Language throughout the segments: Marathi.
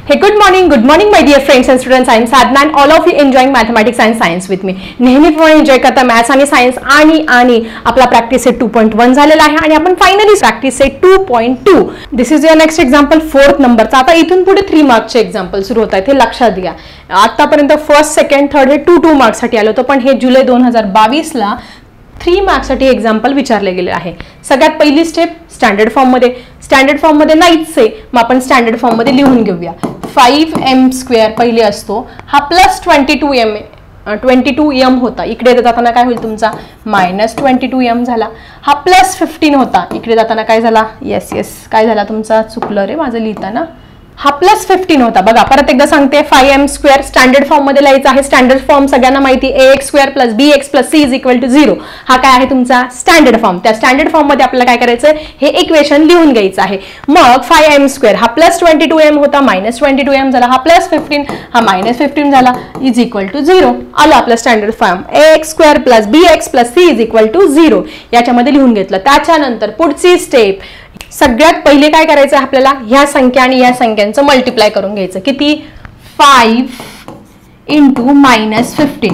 Hey, good morning my dear friends and students. I am Sadhna and all of you enjoying mathematics and science with me. नेहमीप्रमाणे एन्जॉय करता मॅथ्स आणि सायन्स आणि आपला प्रॅक्टिस सेट 2.1 झालेला आहे आणि आपण finally practice set 2.2. This is your next example 4th नंबरचा. आता इथून पुढे 3 मार्क्सचे एक्झाम्पल सुरू होत आहेत, हे लक्षात घ्या. आतापर्यंत फर्स्ट सेकंड थर्ड हे 2 मार्क्ससाठी आलं होतं, पण हे जुलै 2022ला 3 मार्क्ससाठी एक्झाम्पल विचारले गेले आहे. सगळ्यात पहिली स्टेप स्टँडर्ड फॉर्ममध्ये नाहीच आहे, मग आपण स्टँडर्ड फॉर्ममध्ये लिहून घेऊया. 5m² पहिले असतो, हा प्लस 22m होता, इकडे जाताना काय होईल तुमचा -22m झाला. हा प्लस 15 होता, इकडे जाताना काय झाला, येस काय झाला तुमचा, चुकलं रे माझं लिहिताना, हा प्लस 15 होता. बघा परत एकदा सांगते, 5m² स्टँडर्ड फॉर्म मध्ये लिहायचा आहे. स्टँडर्ड फॉर्म सगळ्यांना माहिती, ax² + bx + c = 0. हा काय आहे तुमचा स्टँडर्ड फॉर्म. त्या स्टँडर्ड फॉर्म मध्ये आपल्याला काय करायचं, हे इक्वेशन लिहून घ्यायचं आहे. मग 5m² हा प्लस 22m होता, -22m झाला, हा प्लस 15 हा -15 झाला, = 0. आलं आपलं standard form. ax² + bx + c = 0 याच्यामध्ये लिहून घेतलं. त्याच्यानंतर पुढची स्टेप, सगळ्यात पहिले काय करायचं आपल्याला, ह्या संख्या आणि या संख्यांचं मल्टिप्लाय करून घ्यायचं. किती, 5 × -15.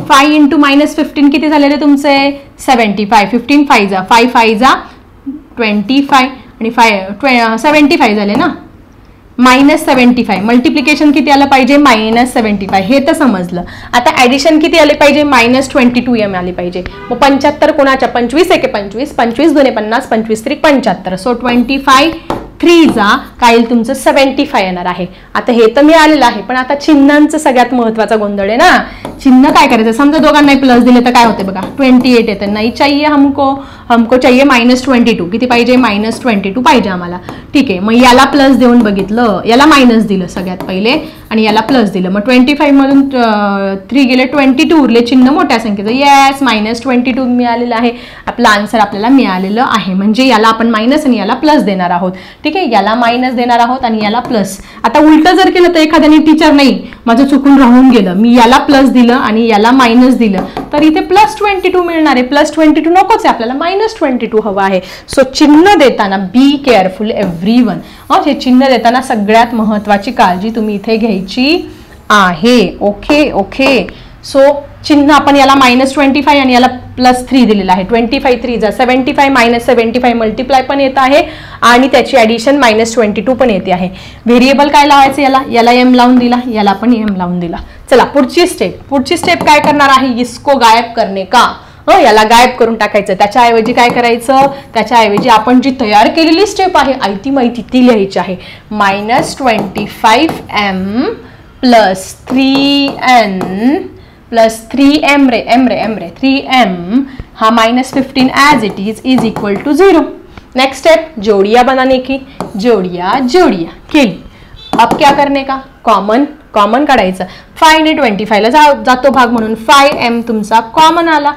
5 × -15 किती झालेले तुमचे 75. 15 5 जा 5 5 जा 25 आणि 75 झाले ना. -75 मल्टिप्लिकेशन किती आलं पाहिजे, -75. हे तर समजलं. आता ऍडिशन किती आले पाहिजे, -22m आले पाहिजे. मग 75 कोणाच्या, 25 एके 25, 25 2 50, 25 3 75. सो 25 3 जा काय येईल तुमचं 75 येणार आहे. आता हे तर मिळालेलं आहे, पण आता चिन्हांचं सगळ्यात महत्वाचा गोंधळ आहे ना. चिन्ह काय करायचं, समजा दोघांनाही प्लस दिले तर काय होते बघा, 28 येते. नाही चाहिए हमको चाहिए -22. किती पाहिजे, -22 पाहिजे आम्हाला. ठीक आहे, मग याला प्लस देऊन बघितलं, याला मायनस दिलं सगळ्यात पहिले आणि याला प्लस दिलं. मग 25 मधून 3 गेले, 22 उरले, चिन्ह मोठ्या संख्येचं. येस -22 मिळालेलं आहे. आपलं आन्सर आपल्याला मिळालेलं आहे. म्हणजे याला आपण मायनस आणि याला प्लस देणार आहोत. ठीक आहे, याला मायनस देणार आहोत आणि याला प्लस. आता उलट जर केलं तर एखाद्याने टीचर नाही माझं चुकून राहून गेलं, मी याला प्लस दिलं आणि याला मायनस दिलं, तर इथे +22 मिळणार आहे. +22 नकोच आहे आपल्याला, -22 हवं आहे. सो चिन्ह देताना बी केअरफुल एव्हरीवन. हे चिन्ह देताना सगळ्यात महत्वाची काळजी तुम्ही इथे घ्यायची आहे. ओके. सो चिन्ह आपण याला -25 आणि याला +3 दिलेलं आहे. 25 3 जा 75 -75 मल्टिप्लाय पण येत आहे आणि त्याची ऍडिशन -22 पण येते आहे. व्हेरिएबल काय लावायचं, याला m लावून दिला, याला पण m लावून दिला. चला पुढची स्टेप काय करणार आहे, इसको गायब करणे का, याला गायब करून टाकायचं. त्याच्याऐवजी काय करायचं, त्याच्याऐवजी आपण जी तयार केलेली स्टेप आहे आयती माहिती ती लिहायची आहे. -25m + 3n + 3m रे 3m हा -15 as it is = 0. Next step, जोड़ियां बनाने की. जोड़ियां केली. अब क्या करने का, कॉमन काढायचं. 5 ने 25 ला जातो भाग म्हणून 5m तुमचा कॉमन आला.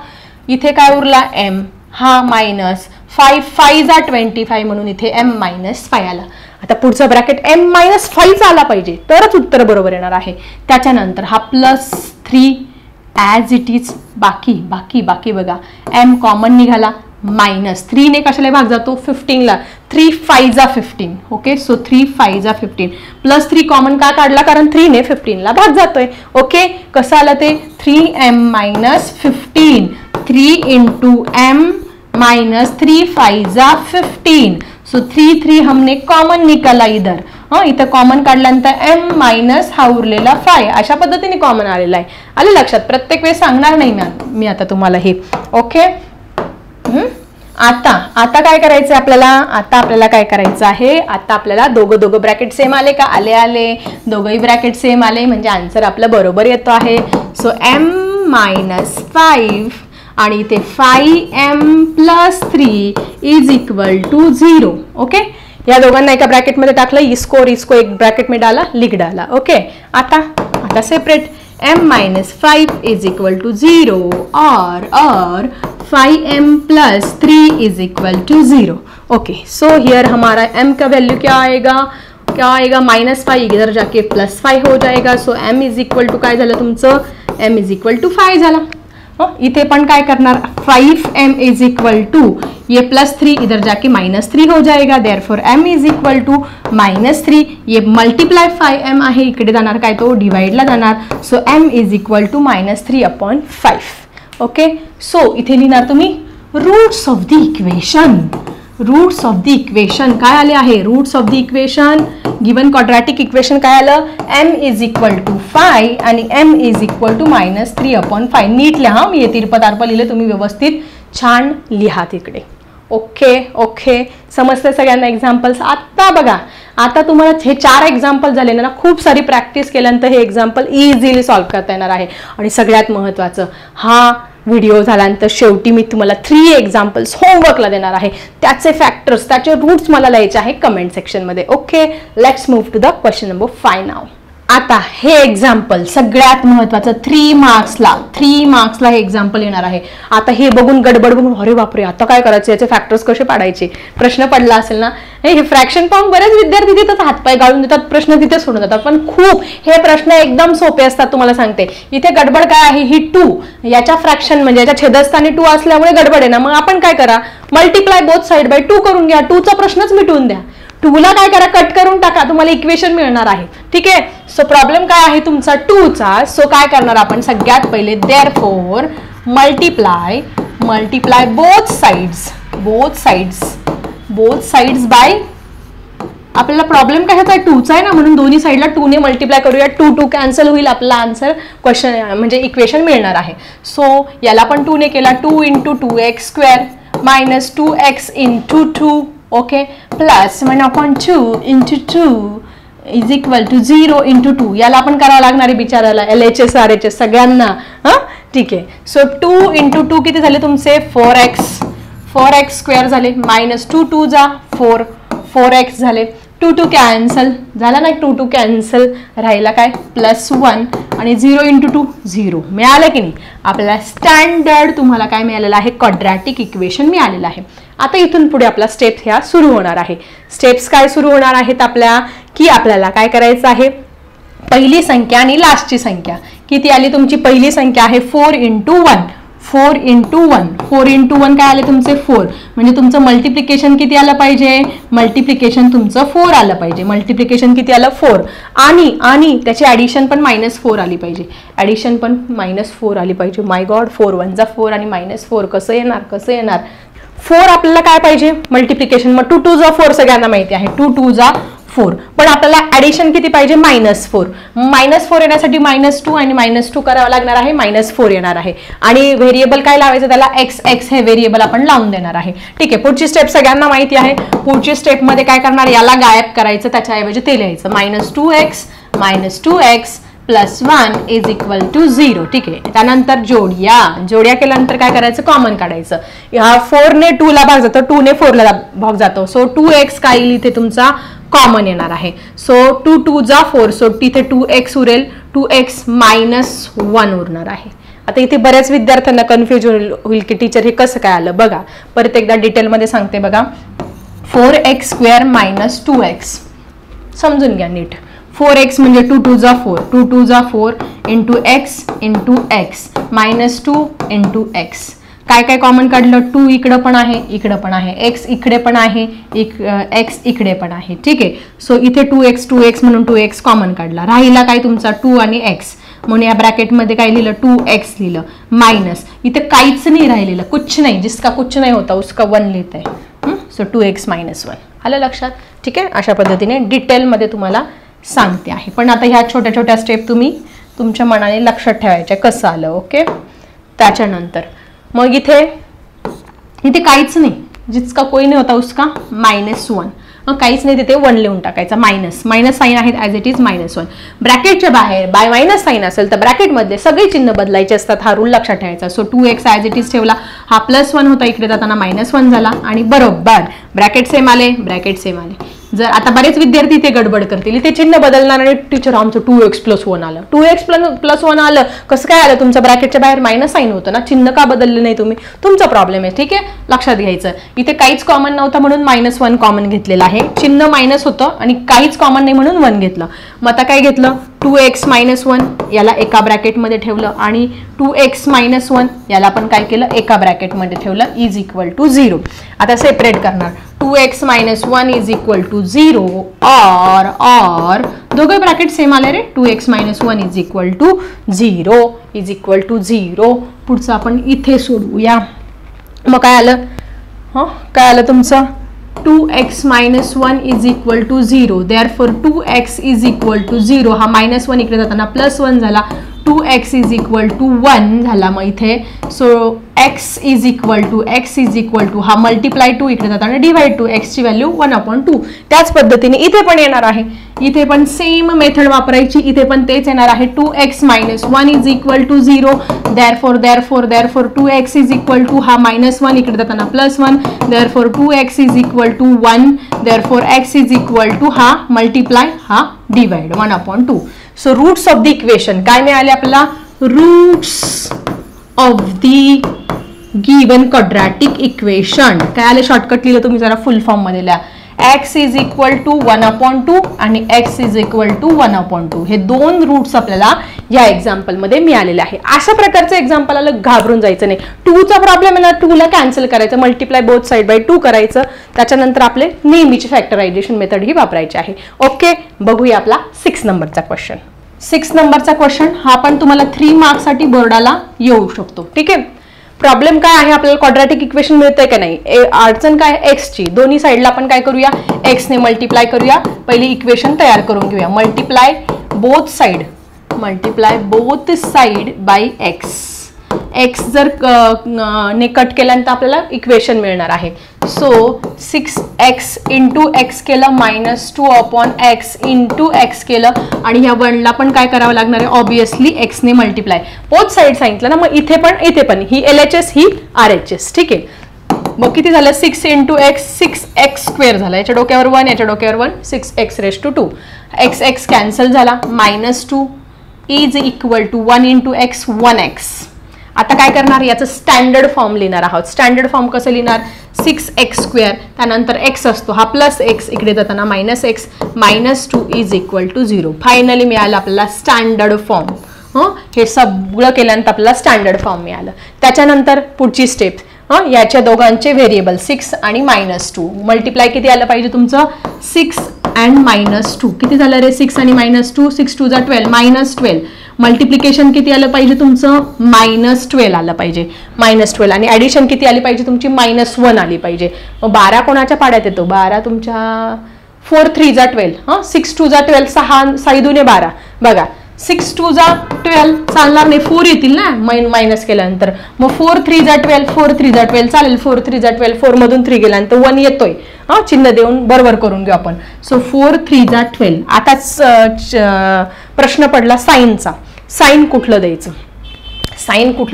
इथे काय उरला, m हा -5 5 जा 25 म्हणून इथे m -5 आला. आता पुढचा ब्रॅकेट m -5 आला पाहिजे तरच उत्तर बरोबर येणार आहे. त्याच्यानंतर हा +3 ॲज इट इज. बाकी बघा, m कॉमन निघाला, -3 ने कशाला भाग जातो 15 ला, 3 5 जा 15. ओके, सो 3 5 जा 15 +3 कॉमन का काढला, कारण 3 ने 15 ला भाग जातोय. ओके, कसं आलं ते 3m -15 3 × m -3 5 जा 15. सो 3 हमने कॉमन निकाला इधर. इथं कॉमन काढल्यानंतर m - हा उरलेला 5 अशा पद्धतीने कॉमन आलेला आहे. आले लक्षात, प्रत्येक वेळेस सांगणार नाही मी आता तुम्हाला हे. ओके, आता काय करायचं आपल्याला, आपल्याला काय करायचं आहे, आता आपल्याला दोघं ब्रॅकेट सेम आले का, आले दोघंही ब्रॅकेट सेम आले म्हणजे आन्सर आपलं बरोबर येतो आहे. सो m -5 आणि इथे 5m + 3 = 0. ओके, या दोघांना एका ब्रॅकेटमध्ये टाकलं, इसको एक ब्रॅकेट में डाला, लिख डाला. ओके, आता सेपरेट m -5 = 0 और 5m + 3 = 0. ओके, सो हियर हमारा m का वैल्यू क्या आएगा, -5 इधर जाके +5 हो जाएगा. सो m = काय झालं तुमचं, m = 5 झाला. इथे पण काय करणार 5m इज इक्वल टू ये +3 इधर जाके -3 हो जाएगा, therefore m is equal to -3, ये मल्टीप्लाय 5m आहे, इकडे जाणार काय तो डिवाइडला जाणार, so m is equal to -3/5. Okay, so इथे लिहिणार तुम्ही roots of the equation. Roots of the equation काय आले आहे, roots of the equation given quadratic equation काय आलं, m इज इक्वल टू 5 आणि m इज इक्वल टू -3/5. नीट लिहा, मी हे तिरपतार्प लिहिले, तुम्ही व्यवस्थित छान लिहा तिकडे. ओके ओके, समजते सगळ्यांना एक्झाम्पल्स. आता बघा, आता तुम्हाला हे 4 एक्झाम्पल झाले ना, खूप सारी प्रॅक्टिस केल्यानंतर हे एक्झाम्पल इझिली सॉल्व्ह करता येणार आहे. आणि सगळ्यात महत्त्वाचं, हा व्हिडिओ झाल्यानंतर शेवटी मी तुम्हाला 3 एक्झाम्पल्स होमवर्कला देणार आहे, त्याचे फॅक्टर्स, त्याचे रूट्स मला लिहायचे आहे कमेंट सेक्शनमध्ये. Okay, let's move to the question number 5 नाव. आता हे एक्झाम्पल सगळ्यात महत्त्वाचं 3 मार्क्सला हे एक्झाम्पल येणार आहे. आता हे बघून गडबड बघून अरे बापरे आता काय करायचं, याचे फॅक्टर्स कसे पाडायचे, प्रश्न पडला असेल ना. हे फ्रॅक्शन फॉर्म बरेच विद्यार्थी तिथेच हातपाय गाळून देतात, प्रश्न तिथे सोडून जातात, पण खूप हे प्रश्न एकदम सोपे असतात. तुम्हाला सांगते, इथे गडबड काय आहे, ही 2 याच्या फ्रॅक्शन म्हणजे याच्या छेदस्थानी 2 असल्यामुळे गडबड आहे ना. मग आपण काय करा, मल्टिप्लाय बोथ साइड बाय 2 करून घ्या, 2चा प्रश्नच मिटवून द्या. 2ला काय करा, कट करून टाका, तुम्हाला इक्वेशन मिळणार आहे. ठीक आहे, सो प्रॉब्लेम काय आहे तुमचा 2चा. सो काय करणार आपण, सगळ्यात पहिले therefore multiply both sides by, आपल्याला प्रॉब्लेम काय होता 2चा आहे ना, म्हणून दोन्ही साइडला 2ने मल्टिप्लाय करूया, 2 कॅन्सल होईल, आपला आन्सर क्वेश्चन म्हणजे इक्वेशन मिळणार आहे. सो याला पण 2ने केला, 2 × 2x² - 2x × 2, okay, plus 1/2 × 2 is equal to 0 × 2. याला आपण करावं लागणार आहे बिचाराला, LHS RHS सगळ्यांना. ठीक आहे, सो 2 × 2 किती झाले तुमचे 4x² झाले, -2 2 जा 4x झाले, 2 कॅन्सल झाला ना, 2 कॅन्सल राहिला काय +1 आणि 0 × 2 0 मिळालं की नाही. आपल्याला स्टँडर्ड तुम्हाला काय मिळालेलं आहे, क्वाड्रॅटिक इक्वेशन मिळालेलं आहे. आता इथून पुढे आपला स्टेप ह्या सुरू होणार आहे. स्टेप्स काय सुरू होणार आहेत आपल्या, की आपल्याला काय करायचं आहे, पहिली संख्या आणि लास्टची संख्या किती आली तुमची, पहिली संख्या आहे 4 × 1 4 × 1 काय आले तुमचे 4, म्हणजे तुमचं मल्टिप्लिकेशन किती आलं पाहिजे, मल्टिप्लिकेशन तुमचं 4 आलं पाहिजे, मल्टिप्लिकेशन किती आलं 4, आणि त्याची ॲडिशन पण -4 आली पाहिजे, ॲडिशन पण -4 आली पाहिजे. माय गॉड, 4 1 जा 4 आणि -4 कसं येणार 4 आपल्याला काय पाहिजे मल्टिप्लिकेशन, मग 2 2 जा 4 सगळ्यांना माहिती आहे, 2 2 जा 4, पण आपल्याला ॲडिशन किती पाहिजे -4. -4 येण्यासाठी -2 आणि -2 करावं लागणार आहे, -4 येणार आहे. आणि व्हेरिएबल काय लावायचं त्याला, x हे व्हेरिएबल आपण लावून देणार आहे. ठीक आहे, पुढची स्टेप सगळ्यांना माहिती आहे. पुढची स्टेपमध्ये काय करणार, याला गायब करायचं, त्याच्याऐवजी ते लिहायचं -2x +1 इज इक्वल टू 0. ठीक आहे, त्यानंतर जोड्या केल्यानंतर काय करायचं, कॉमन काढायचं. ह्या 4ने 2ला भाग जातो, 2ने 4ला भाग जातो, सो 2x काय येईल इथे तुमचा कॉमन येणार आहे. सो 2 2 जा 4, सो तिथे 2x उरेल, 2x -1 उरणार आहे. आता इथे बऱ्याच विद्यार्थ्यांना कन्फ्युज होईल की टीचर हे कसं काय आलं. बघा परत एकदा डिटेलमध्ये सांगते बघा, 4x² - 2x समजून घ्या नीट. 4x म्हणजे 2 2 जा 4, 2 2 जा 4 × x -2 × x. काय कॉमन काढलं, 2 इकडं पण आहे, x इकडे पण आहे, x इकडे पण आहे. ठीक आहे, सो इथे 2x म्हणून 2x कॉमन काढला, राहिला काय तुमचा 2 आणि x, म्हणून या ब्रॅकेटमध्ये काय लिहिलं 2x लिहिलं, मायनस इथे काहीच नाही राहिलेलं, कुछ नाही, जिसका कुछ नाही होता उसका 1 लिहित आहे. सो 2x - 1 आलं लक्षात. ठीक आहे, अशा पद्धतीने डिटेलमध्ये तुम्हाला सांगते आहे, पण आता ह्या छोट्या छोट्या स्टेप तुम्ही तुमच्या मनाने लक्षात ठेवायच्या कसं आलं. ओके, त्याच्यानंतर मग इथे काहीच नाही, जिसका कोई नाही होता उसका -1, मग काहीच नाही तिथे 1 लिहून टाकायचा, मायनस साईन आहेत ॲज इट इज -1. ब्रॅकेटच्या बाहेर बाय मायनस साईन असेल तर ब्रॅकेटमधले सगळे चिन्ह बदलायचे असतात, हा रूल लक्षात ठेवायचा. So 2x as it is ठेवला, हा +1 होता, इकडे जाताना -1 झाला, आणि बरोबर ब्रॅकेट सेम आले, जर आता बरेच विद्यार्थी इथे गडबड करतील, इथे चिन्ह बदलणार आणि टीचर आमचं 2x+1 आलं, 2x+1 आलं, कसं काय आलं, तुमच्या ब्रॅकेटच्या बाहेर मायनस साईन होतं ना, चिन्ह का बदलले नाही तुम्ही, तुमचा प्रॉब्लेम आहे. ठीक आहे, लक्षात घ्यायचं. इथे काहीच कॉमन नव्हतं म्हणून -1 कॉमन घेतलेलं आहे, चिन्ह मायनस होतं आणि काहीच कॉमन नाही म्हणून 1 घेतलं. मग आता काय घेतलं, 2x-1 याला एका ब्रॅकेटमध्ये ठेवलं आणि 2x-1 याला पण काय केलं, एका ब्रॅकेटमध्ये ठेवलं, इज इक्वल टू 0. आता सेपरेट करणार, 2x-1 इज इक्वल टू 0 और दोघे ब्रॅकेट सेम आले रे, 2x-1 इज इक्वल टू 0 पुढचं आपण इथे सोडवूया. मग काय आलं, काय आलं तुमचं, 2x-1 is equal to 0, therefore 2x is equal to 0. हा -1 इकडे जाताना +1 झाला, 2x इज इक्वल टू 1 झाला. मग इथे so x is equal to हा मल्टिप्लाय 2 इकडे जाताना डिवाइड 2, x ची व्हॅल्यू 1/2. त्याच पद्धतीने इथे पण येणार आहे, इथे पण सेम मेथड वापरायची, इथे पण तेच येणार आहे. 2x-1 is equal to 0, therefore 2x is equal to हा -1 इकडे जाताना +1, therefore 2x is equal to 1, therefore x is equal to हा मल्टिप्लाय हा divide 1/2. So roots of the equation काय मिळाले आपल्याला, roots of the given quadratic equation. काय आले, शॉर्टकट लिहिलं तुम्ही, जरा फुल फॉर्म मध्ये लिहा. x इज इक्वल टू 1/2 आणि x इज इक्वल टू 1/2 हे दोन रूट्स आपल्याला या एक्झाम्पल मध्ये मिळालेले आहे. अशा प्रकारचं एक्झाम्पल आलं घाबरून जायचं नाही. 2चा प्रॉब्लेम आहे ना, 2ला कॅन्सल करायचं, मल्टिप्लाय बोथ साइड बाय 2 करायचं, त्याच्यानंतर आपले नेहमीचे फॅक्टरायझेशन मेथड ही वापरायची आहे. ओके, बघूया आपला 6 नंबरचा क्वेश्चन. 6 नंबरचा क्वेश्चन हा पण तुम्हाला 3 मार्क्ससाठी बोर्डाला येऊ शकतो. ठीक आहे, प्रॉब्लेम काय आहे, आपल्याला क्वाड्रॅटिक इक्वेशन मिळतंय का नाही, अडचण काय, एक्स ची. दोन्ही साईडला आपण काय करूया, एक्स ने मल्टिप्लाय करूया. पहिली इक्वेशन तयार करून घेऊया, multiply both side by x. X जर ने कट केल्यानंतर आपल्याला इक्वेशन मिळणार आहे. सो 6x इंटू एक्स केलं, -2/x इंटू एक्स केलं आणि ह्या 1ला पण काय करावं लागणार आहे, ऑब्विसली एक्स ने मल्टिप्लाय. बोथ साइड सांगितलं ना, मग इथे पण ही LHS ही RHS. ठीक आहे, मग किती झालं, 6 इंटू एक्स 6x² झाला, याच्या डोक्यावर 1 याच्या डोक्यावर 1, 6x⁻². x कॅन्सल झाला, -2 is equal to 1 into x 1x. आता काय करणार, याचं स्टँडर्ड फॉर्म लिहिणार आहोत. स्टँडर्ड फॉर्म कसं लिहिणार, 6x² त्यानंतर x असतो हा +x इकडे जाताना -x, -2 is equal to 0. Finally मिळालं आपल्याला स्टँडर्ड फॉर्म. हे सगळं केल्यानंतर आपल्याला स्टँडर्ड फॉर्म मिळालं. त्याच्यानंतर पुढची स्टेप, याच्या दोघांचे व्हेरिएबल 6 आणि -2 मल्टिप्लाय किती आलं पाहिजे तुमचं, 6 and -2 किती झालं रे, 6 आणि -2, 6 2 = 12, -12. मल्टिप्लिकेशन किती आलं पाहिजे तुमचं, -12 आलं पाहिजे, -12 आणि ॲडिशन किती आली पाहिजे तुमची, -1 आली पाहिजे. मग 12 कोणाच्या पाड्यात येतो, 12 तुमच्या 4 3 = 12, 6 2 = 12, 6 2 = 12. बघा 6 2 = 12 चालणार नाही, 4 येतील ना मायनस केल्यानंतर. मग 4 3 = 12, 4 3 = 12 चालेल, 4 3 = 12, 4 मधून 3 गेल्यानंतर 1 येतोय. चिन्ह देऊन बरोबर करून घेऊ आपण. सो 4 3 = 12. आताच प्रश्न पडला साईनचा, साईन कुठलं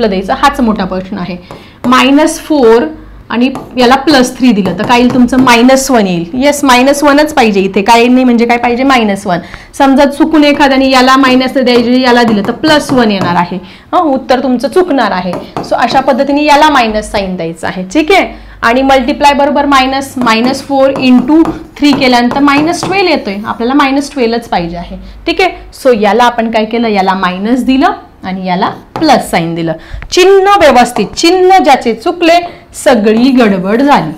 द्यायचं, हाच मोठा प्रश्न आहे. -4 आणि याला +3 दिलं तर काय येईल तुमचं, -1 येईल. येस, -1च पाहिजे इथे, काय नाही म्हणजे काय पाहिजे, -1. समजा चुकून एखाद्याने याला मायनस द्यायचे याला दिलं तर +1 येणार आहे, उत्तर तुमचं चुकणार आहे. सो अशा पद्धतीने याला मायनस साईन द्यायचं आहे. ठीक आहे, आणि मल्टिप्लाय बरोबर -4 इंटू 3 केल्यानंतर -12 येतोय, आपल्याला -12च पाहिजे आहे. ठीक आहे, सो याला आपण काय केलं, याला मायनस दिलं आणि याला प्लस साईन दिलं. चिन्ह व्यवस्थित, चिन्ह ज्याचे चुकले सगळी गडबड झाली.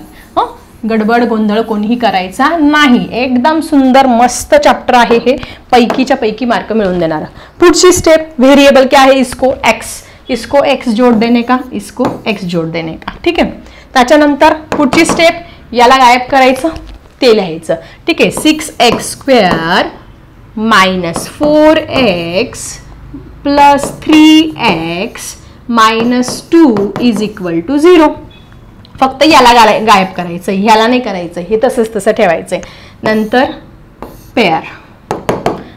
गडबड गोंधळ कोणीही करायचा नाही. एकदम सुंदर मस्त चॅप्टर आहे हे, पैकीच्या पैकी मार्क मिळवून देणार. पुढची स्टेप, व्हेरिएबल क्या है, इसको x जोड़ देने का, ठीक आहे. त्याच्यानंतर पुढची स्टेप, याला गायब करायचं, ते लिहायचं. ठीक आहे, 6x² -4x + 3x -2 is equal to 0. फक्त याला गायब करायचं, ह्याला नाही करायचं, हे तसंच तसं ठेवायचंय. नंतर पेअर.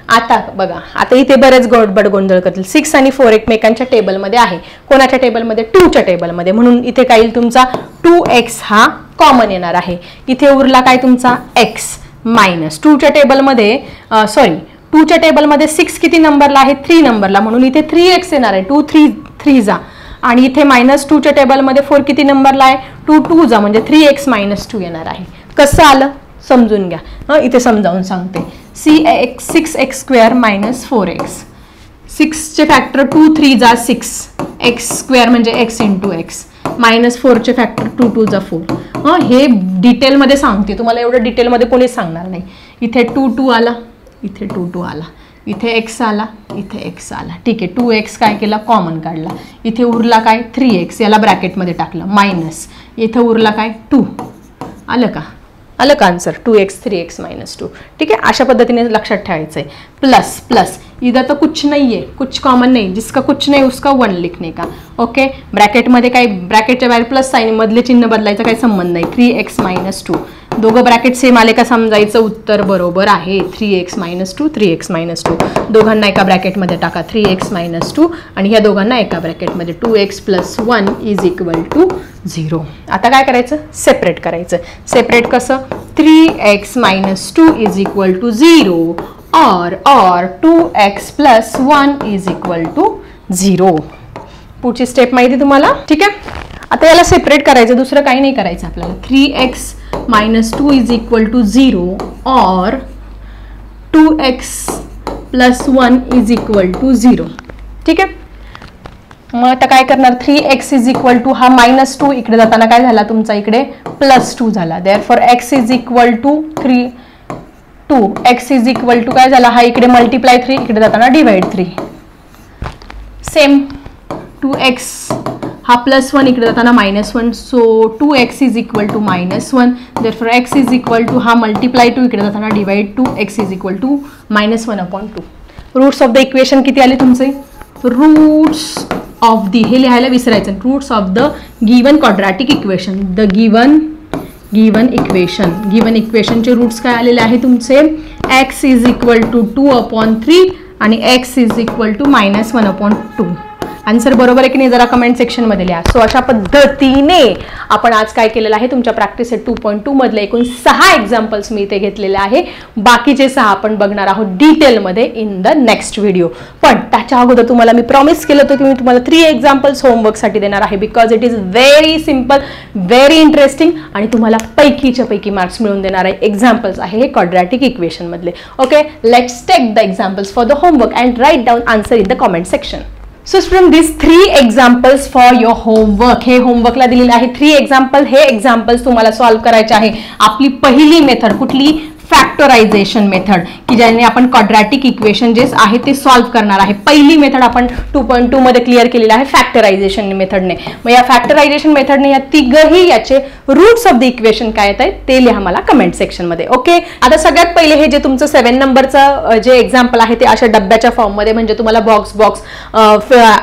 आता बघा, आता इथे बरेच गडबड गोंधळ करतील. 6 आणि 4 एकमेकांच्या टेबलमध्ये आहे, कोणाच्या टेबलमध्ये, 2च्या टेबलमध्ये, म्हणून इथे काय येईल तुमचा 2x हा कॉमन येणार आहे. इथे उरला काय तुमचा x, मायनस 2च्या टेबलमध्ये सॉरी 2च्या टेबलमध्ये 6 किती नंबरला आहे 3 नंबरला, म्हणून इथे 3x येणार आहे 2 3 जा, आणि इथे -2च्या टेबलमध्ये 4 किती नंबरला आहे 2 2 जा, म्हणजे 3x - 2 येणार आहे. कसं आलं समजून घ्या, इथे समजावून सांगते. 6x² - 4x, 6चे फॅक्टर 2 3 जा 6, x² म्हणजे x × x, -4चे फॅक्टर 2 2 जा 4. हे डिटेलमध्ये सांगते तुम्हाला, एवढं डिटेलमध्ये कोणीच सांगणार नाही. इथे 2 2 आला, इथे 2 2 आला, इथे x आला, इथे x आला. ठीक आहे, 2x काय केला कॉमन काढला, इथे उरला काय 3x, याला ब्रॅकेटमध्ये टाकलं, मायनस इथे उरला काय 2. आलं का आंसर 2x 3x - 2. ठीक आहे, अशा पद्धतीने लक्षात ठेवायचं आहे. प्लस प्लस इधर तो कुछ नहीं है, कुछ कॉमन नहीं, जिसका कुछ नहीं उसका 1 लिखने का. ओके, ब्रॅकेटमध्ये काय ब्रॅकेटच्या बाहेर प्लस साइन मधले चिन्ह बदलायचा काही संबंध नाही. 3x - 2 दोघं ब्रॅकेट सेम आले का समजायचं उत्तर बरोबर आहे. 3x - 2 3x - 2 दोघांना एका ब्रॅकेटमध्ये टाका 3x - 2 आणि ह्या दोघांना एका ब्रॅकेटमध्ये 2x + 1 = 0. आता काय करायचं सेपरेट करायचं. सेपरेट कसं 3x - 2 = 0 or 2x + 1 = 0. पुढची स्टेप माहिती तुम्हाला. ठीक आहे, आता याला सेपरेट करायचं, दुसरं काही नाही करायचं आपल्याला. 3x - 2 = 0 or 2x + 1 = 0. ठीक आहे, मग आता काय करणार 3x = हा -2 इकडे जाताना काय झाला तुमचा इकडे +2 झाला. देअरफॉर x = 3 2 x = काय झाला हा इकडे मल्टिप्लाय 3 इकडे जाताना डिवाइड 3. सेम 2x हा +1 इकडे जाताना -1, सो 2x = -1. देअरफॉर x = हा मल्टिप्लाय 2 इकडे जाताना divide 2, x = -1/2. Roots of the equation किती आले तुमचे रूट्स ऑफ द हे लिहायला विसरायचं. Roots of the given quadratic equation. The given इक्वेशनचे रूट्स काय आलेले आहे तुमचे x = 2/3 आणि x = -1/2. आन्सर बरोबर आहे की नाही जरा कमेंट सेक्शनमध्ये लिहा. सो अशा पद्धतीने आपण आज काय केलेलं आहे तुमच्या प्रॅक्टिस सेट 2.2 मधले एकूण 6 एक्झाम्पल्स मी इथे घेतलेले आहे. बाकीचे 6 आपण बघणार आहोत डिटेलमध्ये इन द नेक्स्ट व्हिडिओ. पण त्याच्या अगोदर तुम्हाला मी प्रॉमिस केलं होतं की मी तुम्हाला 3 एक्झाम्पल्स होमवर्कसाठी देणार आहे. Because it is very simple, very interesting आणि तुम्हाला पैकीच्या पैकी मार्क्स मिळवून देणार आहे एक्झाम्पल्स आहे हे क्वाड्रॅटिक इक्वेशन मधले. Okay, let's take the examples for the homework and write down answer in the comment section. So student this 3 examples for your homework. हे होमवर्कला दिलेले आहे 3 एक्झाम्पल. हे एक्झाम्पल्स तुम्हाला सॉल्व्ह करायचे आहे. आपली पहिली मेथड कुठली फॅक्टरायझेशन मेथड की ज्याने आपण क्वाड्रॅटिक इक्वेशन जे आहे ते सॉल्व्ह करणार आहे. पहिली मेथड आपण 2.2 मध्ये क्लिअर केलेली आहे फॅक्टरायझेशन मेथडने. मग या फॅक्टरायझेशन मेथडने या तिघही याचे रूट्स ऑफ द इक्वेशन काय येत आहे ते लिहा मला कमेंट सेक्शन मध्ये. ओके, आता सगळ्यात पहिले हे जे तुमचं 7 नंबरचं जे एक्झाम्पल आहे ते अशा डब्याच्या फॉर्म मध्ये म्हणजे तुम्हाला बॉक्स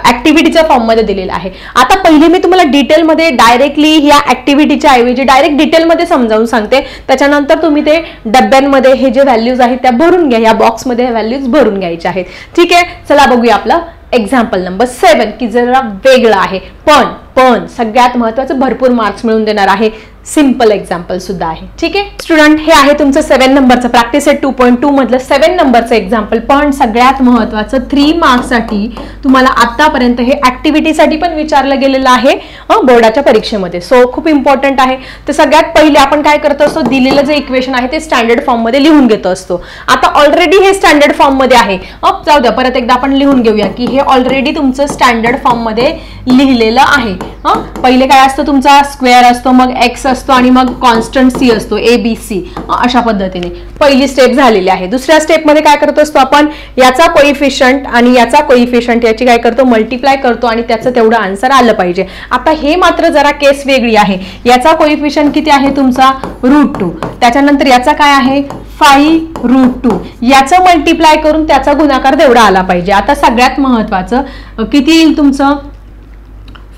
ऍक्टिव्हिटीच्या फॉर्म मध्ये दिलेलं आहे. आता पहिले मी तुम्हाला डिटेलमध्ये डायरेक्टली या ऍक्टिव्हिटीच्या ऐवजी डायरेक्ट डिटेलमध्ये समजावून सांगते. त्याच्यानंतर तुम्ही ते डब्यांमध्ये हे जे व्हॅल्यूज आहेत त्या भरून घ्या. या बॉक्समध्ये हे व्हॅल्यूज भरून घ्यायचे आहेत. ठीक आहे, चला बघूया आपलं एक्झाम्पल नंबर 7 की जरा वेगळं आहे पण सगळ्यात महत्त्वाचं भरपूर मार्क्स मिळवून देणार आहे. सिंपल एक्झाम्पल सुद्धा आहे. ठीक आहे स्टुडंट, हे आहे तुमचं 7 नंबरचं प्रॅक्टिस सेट 2.2 मधलं 7 नंबरचं एक्झाम्पल. पण सगळ्यात महत्त्वाचं 3 मार्क्ससाठी तुम्हाला आतापर्यंत हे ऍक्टिव्हिटीसाठी पण विचारलं गेलेलं आहे बोर्डाच्या परीक्षेमध्ये. सो खूप इम्पॉर्टंट आहे. तर सगळ्यात पहिले आपण काय करत असतो दिलेलं जे इक्वेशन आहे ते स्टँडर्ड फॉर्म मध्ये लिहून घेत असतो. आता ऑलरेडी हे स्टँडर्ड फॉर्म मध्ये आहे. जाऊ द्या परत एकदा आपण लिहून घेऊया की हे ऑलरेडी तुमचं स्टँडर्ड फॉर्म मध्ये लिहिलेलं आहे. पहिले काय असतं तुमचा स्क्वेअर असतो, मग एक्स असतो आणि मग कॉन्स्टंट सी असतो ABC. अशा पद्धतीने पहिली स्टेप झालेली आहे. दुसऱ्या स्टेप मध्ये काय करत असतो आपण याचा कोइफिशियंट आणि याचा कोइफिशियंट याची काय करतो मल्टिप्लाय करतो आणि त्याचं तेवढं आन्सर आलं पाहिजे. आता हे मात्र जरा केस वेगळी आहे. याचा कोइफिशियंट किती आहे तुमचा √2. त्याच्यानंतर याचा काय आहे 5√2. याचं मल्टिप्लाय करून त्याचा गुणाकार तेवढा आला पाहिजे. आता सगळ्यात महत्वाचं किती येईल तुमचं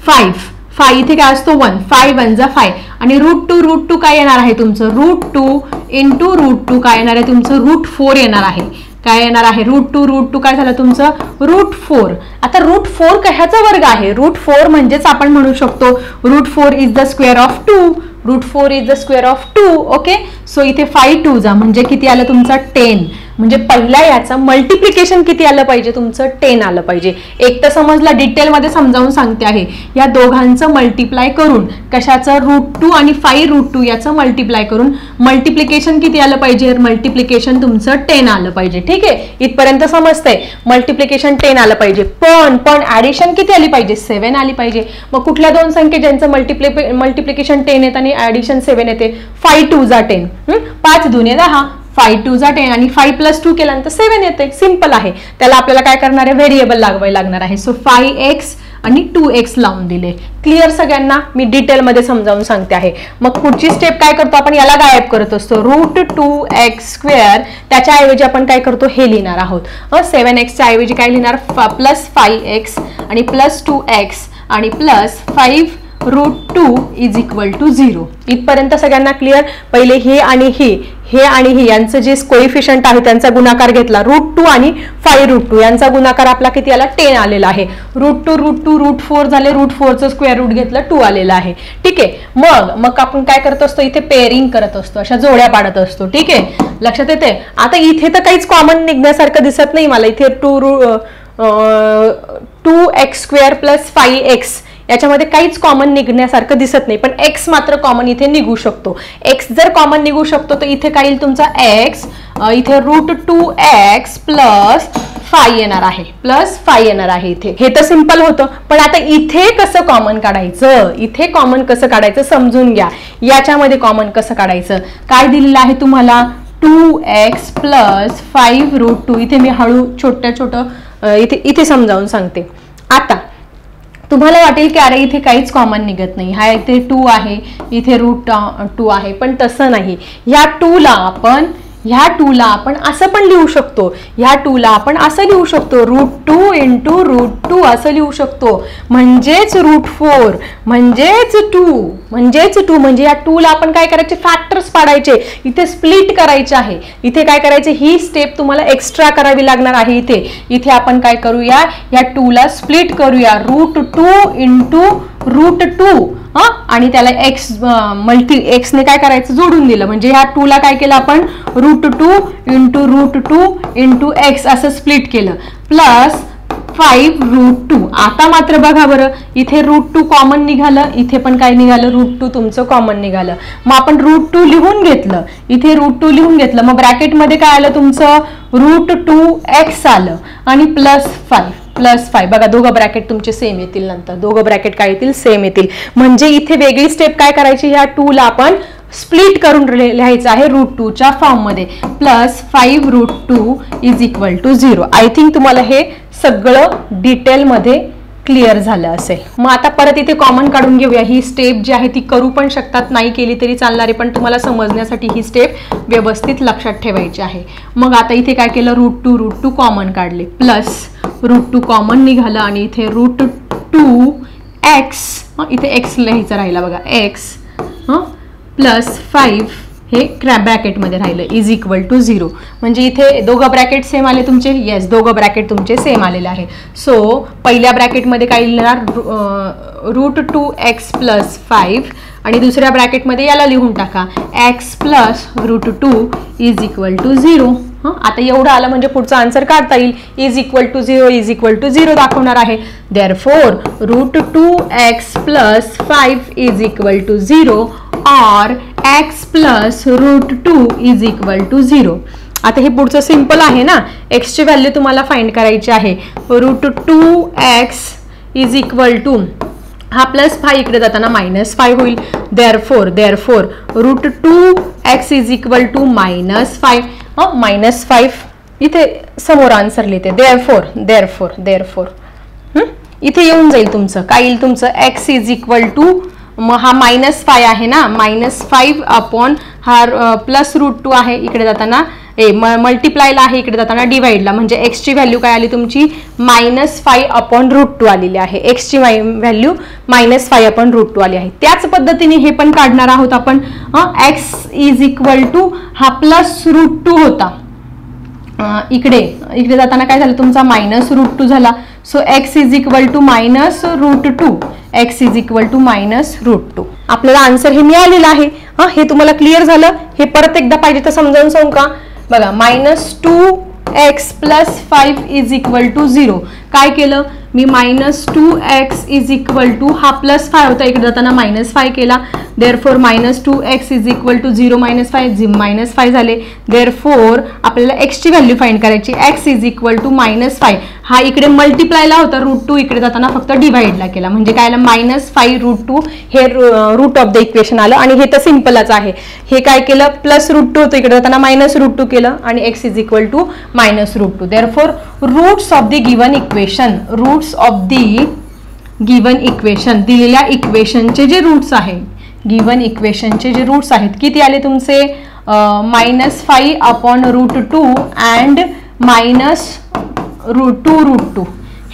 5 इथे काय असतो 1 5 1 जा 5 आणि √2 काय येणार आहे तुमचं √2 × √2 काय येणार आहे तुमचं √4 येणार आहे. काय येणार आहे √2 काय झालं तुमचं √4. आता √4 कशाचा वर्ग आहे √4 म्हणजेच आपण म्हणू शकतो √4 is the square of 2. √4 is the square of 2. Okay, so इथे 5 2 जा म्हणजे किती आलं तुमचा 10. म्हणजे पहिल्या याचं मल्टिप्लिकेशन किती आलं पाहिजे तुमचं 10 आलं पाहिजे. एक तर समजलं, डिटेलमध्ये समजावून सांगते आहे. या दोघांचं मल्टिप्लाय करून, कशाचं √2 आणि 5 √2 याचं मल्टिप्लाय करून मल्टिप्लिकेशन किती आलं पाहिजे, मल्टिप्लिकेशन तुमचं 10 आलं पाहिजे. ठीक आहे, इथपर्यंत समजतंय. मल्टिप्लिकेशन 10 आलं पाहिजे, पण ऍडिशन किती आली पाहिजे 7 आली पाहिजे. मग कुठल्या दोन संख्या ज्यांचं मल्टिप्लिकेशन 10 येतं आणि ऍडिशन 7 येते, 5 2 जा 10, 5 2 10, 5 2 जा 10 आणि 5 + 2 केल्यानंतर 7 येते. सिंपल आहे. त्याला आपल्याला काय करणार आहे, व्हेरिएबल लागवायला लागणार आहे. सो 5x आणि 2x लावून दिले. क्लिअर सगळ्यांना? मी डिटेलमध्ये समजावून सांगते आहे. मग पुढची स्टेप काय करतो आपण, याला गायब करत असतो. √2x², त्याच्याऐवजी आपण काय करतो, हे लिहिणार आहोत. 7x च्या ऐवजी काय लिहिणार, +5x आणि +2x आणि +5 √2 = 0. इथपर्यंत सगळ्यांना क्लिअर? पहिले हे आणि हे यांचं जे कोइफिशियंट आहे त्यांचा गुणाकार घेतला. √2 आणि 5 √2 यांचा गुणाकार आपला किती आला, 10 आलेला आहे. √2 √2 √4 झाले, √4चं स्क्वेअर रूट घेतलं, 2 आलेला आहे. ठीक आहे, मग आपण काय करत असतो, इथे पेअरिंग करत असतो, अशा जोड्या पाडत असतो. ठीक आहे, लक्षात येते? आता इथे तर काहीच कॉमन निघण्यासारखं दिसत नाही मला. इथे 2x² + 5x याच्यामध्ये काहीच कॉमन निघण्यासारखं दिसत नाही, पण x मात्र कॉमन इथे निघू शकतो. x जर कॉमन निघू शकतो तर इथे काय येईल तुमचा x, इथे √2x + 5 येणार आहे, +5 येणार आहे इथे. हे तर सिंपल होतं. पण आता इथे कसं कॉमन काढायचं, इथे कॉमन कसं काढायचं समजून घ्या. याच्यामध्ये कॉमन कसं काढायचं, काय दिलेलं आहे तुम्हाला, 2x + 5 √2. इथे मी हळू छोटं इथे समजावून सांगते. आता तुम्हाला वाटेल की अरे इथे काहीच कॉमन निघत नाही, हा इथे 2 आहे, इथे √2 आहे, पण तसं नाही. ह्या 2ला आपण असं पण लिहू शकतो. ह्या 2ला आपण असं लिहू शकतो, √2 × √2 असं लिहू शकतो. म्हणजेच √4 म्हणजेच 2 म्हणजे या 2ला आपण काय करायचे, फॅक्टर्स पाडायचे, इथे स्प्लिट करायचे आहे. इथे काय करायचे, ही स्टेप तुम्हाला एक्स्ट्रा करावी लागणार आहे. इथे आपण काय करूया, या 2ला स्प्लिट करूया, √2 × √2 आणि त्याला x ने काय करायचं, जोडून दिलं. म्हणजे ह्या 2ला काय केलं आपण, √2 × √2 × x असं स्प्लिट केलं, +5 √2. आता मात्र बघा बरं, इथे √2 कॉमन निघालं, इथे पण काय निघालं, √2 तुमचं कॉमन निघालं. मग आपण √2 लिहून घेतलं, इथे √2 लिहून घेतलं. मग ब्रॅकेटमध्ये काय आलं तुमचं, √2x आलं आणि +5 बघा, दोघं ब्रॅकेट तुमचे सेम येतील. नंतर दोघं ब्रॅकेट काय येतील, सेम येतील. म्हणजे इथे वेगळी स्टेप काय करायची, ह्या 2ला आपण स्प्लिट करून लिहायचं आहे √2च्या फॉर्ममध्ये, +5 √2 = 0. आय थिंक तुम्हाला हे सगळं डिटेलमध्ये क्लिअर झालं असेल. मग आता परत इथे कॉमन काढून घेऊया. ही स्टेप जी आहे ती करू पण शकतात, नाही केली तरी चालणार आहे, पण तुम्हाला समजण्यासाठी ही स्टेप व्यवस्थित लक्षात ठेवायची आहे. मग आता इथे काय केलं, √2 कॉमन काढले, +√2 कॉमन निघालं आणि इथे √2x, इथे x लिहायचं राहिला बघा, x +5 हे ब्रॅकेटमध्ये राहिलं = 0. म्हणजे इथे दोघं ब्रॅकेट सेम आले तुमचे, येस दोघं ब्रॅकेट तुमचे सेम आलेले आहे. सो पहिल्या ब्रॅकेटमध्ये काय लिहिणार, √2x + 5 आणि दुसऱ्या ब्रॅकेटमध्ये याला लिहून टाका, x + √2 = 0. आता एवढं आलं म्हणजे पुढचा आन्सर काढता येईल, = 0 दाखवणार आहे. Therefore √2x + 5 = 0 or x + √2 = 0. आता हे पुढचं सिंपल आहे ना, x ची व्हॅल्यू तुम्हाला फाइंड करायची आहे. √2x = हा +5 इकडे जाताना -5 होईल. देअरफॉर √2x = -5 इथे समोर आन्सर लिहिते. देअरफॉर इथे येऊन जाईल तुमचं, काय येईल तुमचं, x = मग हा -5 आहे ना, -5 अपॉन हा +√2 आहे इकडे जाताना, मल्टिप्लायला आहे इकडे जाताना, डिवाइडला. म्हणजे x ची व्हॅल्यू काय आली तुमची, -5 अपॉन √2 आलेली आहे. x ची व्हॅल्यू -5 अपॉन √2 आली आहे. त्याच पद्धतीने हे पण काढणार आहोत आपण. x = हा +√2 होता, इकडे जाताना काय झालं तुमचा -√2 झाला. So x = -√2 x is equal to -√2. आपल्याला आन्सर हे मिळालेलं आहे. हे तुम्हाला क्लिअर झालं? हे परत एकदा पाहिजे तर समजावून सांगू का? बघा, -2x + 5 इज इक्वल टू 0. काय केलं मी? -2x इज इक्वल टू हा +5 होता, इकडे जाताना -5 केला. Therefore -2x is equal to 0 -5 झाले. देअरफॉर आपल्याला x ची व्हॅल्यू फाइंड करायची. x is equal to -5. हा इकडे मल्टिप्लायला होता √2, इकडे जाताना फक्त डिवाइडला केला. म्हणजे काय आलं? -5√2 हे रूट ऑफ द इक्वेशन आलं. आणि हे तर सिम्पलच आहे. हे काय केलं? +√2 होतं, इकडे जाताना -√2 केलं आणि x is equal to -√2. Therefore roots of the given equation, roots of the given equation, दिलेल्या इक्वेशनचे जे रूट्स आहेत, गिवन इक्वेशनचे जे रूट्स आहेत, किती आले तुमचे? -5/√2 अँड -2√2.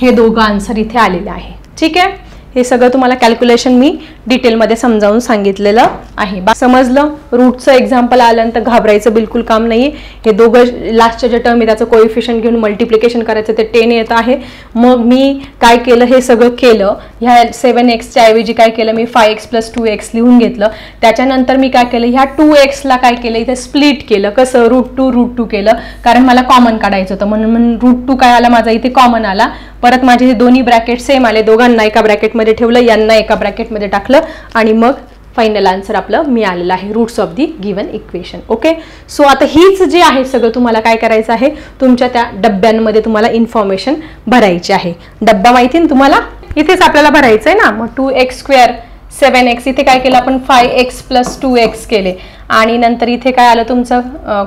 हे दोघं आन्सर इथे आलेले आहे. ठीक आहे, हे सगळं तुम्हाला कॅल्क्युलेशन मी डिटेलमध्ये समजावून सांगितलेलं आहे. समजलं? रूटचं एक्झाम्पल आल्यानंतर घाबरायचं बिलकुल काम नाही. हे दोघं लास्टच्या जे टर्म आहे त्याचं कोएफिशियंट घेऊन मल्टिप्लिकेशन करायचं, ते 10 येत आहे. मग मी काय केलं? हे सगळं केलं. ह्या 7x ऐवजी काय केलं मी? 5x + 2x लिहून घेतलं. त्याच्यानंतर मी काय केलं? ह्या 2x ला काय केलं? इथे स्प्लिट केलं. कसं? √2 केलं, कारण मला कॉमन काढायचं होतं. म्हणून √2 काय आला माझा इथे? कॉमन आला. परत माझे हे दोन्ही ब्रॅकेट सेम आले. दोघांना एका ब्रॅकेटमध्ये ठेवलं, यांना एका ब्रॅकेटमध्ये टाकलं आणि मग फायनल आन्सर आपलं मिळालेलं आहे, roots of the given equation. Okay, so आता हीच जे आहे सगळं तुम्हाला काय करायचं आहे? तुमच्या त्या डब्यांमध्ये तुम्हाला इन्फॉर्मेशन भरायची आहे. डब्बा माहिती ना तुम्हाला? इथेच आपल्याला भरायचं आहे ना. मग 2x², 7x, इथे काय केलं आपण? 5x + 2x केले. आणि नंतर इथे काय आलं तुमचं?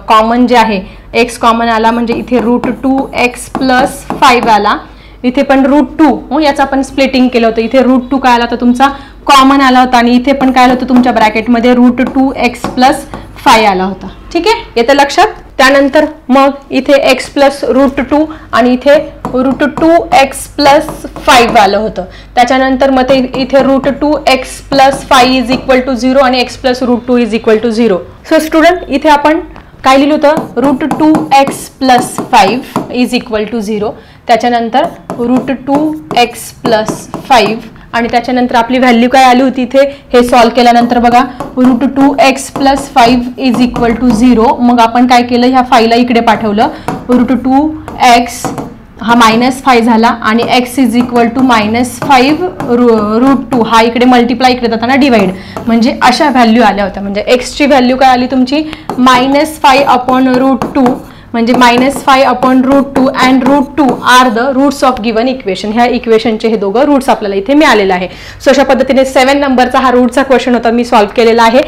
कॉमन जे आहे, x कॉमन आला, म्हणजे इथे √2x + 5 आला. इथे पण √2, याचं आपण स्प्लिटिंग केलं होतं. इथे √2 काय आला तर तुमचा कॉमन आला होता. आणि इथे पण काय आलं होतं तुमच्या ब्रॅकेटमध्ये? √2x + 5 आला होता. ठीक आहे, येतं लक्षात? त्यानंतर मग इथे x + √2 आणि इथे √2x + 5 आलं होतं. त्याच्यानंतर मग ते इथे √2x + 5 इज इक्वल टू 0 आणि x + √2 is equal to 0. So student, इथे आपण काय लिहिलं होतं? √2x + 5 is equal to 0. त्याच्यानंतर √2x + 5 आणि त्याच्यानंतर आपली व्हॅल्यू काय आली होती इथे? हे सॉल्व्ह केल्यानंतर बघा, √2x + 5 इज इक्वल टू 0. मग आपण काय केलं? ह्या 5 ला इकडे पाठवलं. √2x हा -5 झाला आणि x इज इक्वल टू -5√2 हा इकडे मल्टिप्लाय, इकडे जाताना डिवाइड. म्हणजे अशा व्हॅल्यू आल्या होत्या. म्हणजे x ची व्हॅल्यू काय आली तुमची? -5/√2. म्हणजे -5/√2 and √2 are the roots of given equation. ह्या इक्वेशनचे हे दोघं रूट्स आपल्याला इथे मिळालेले आहे. सो अशा पद्धतीने 7 नंबरचा हा रूटचा क्वेश्चन होता, मी सॉल्व्ह केलेला आहे.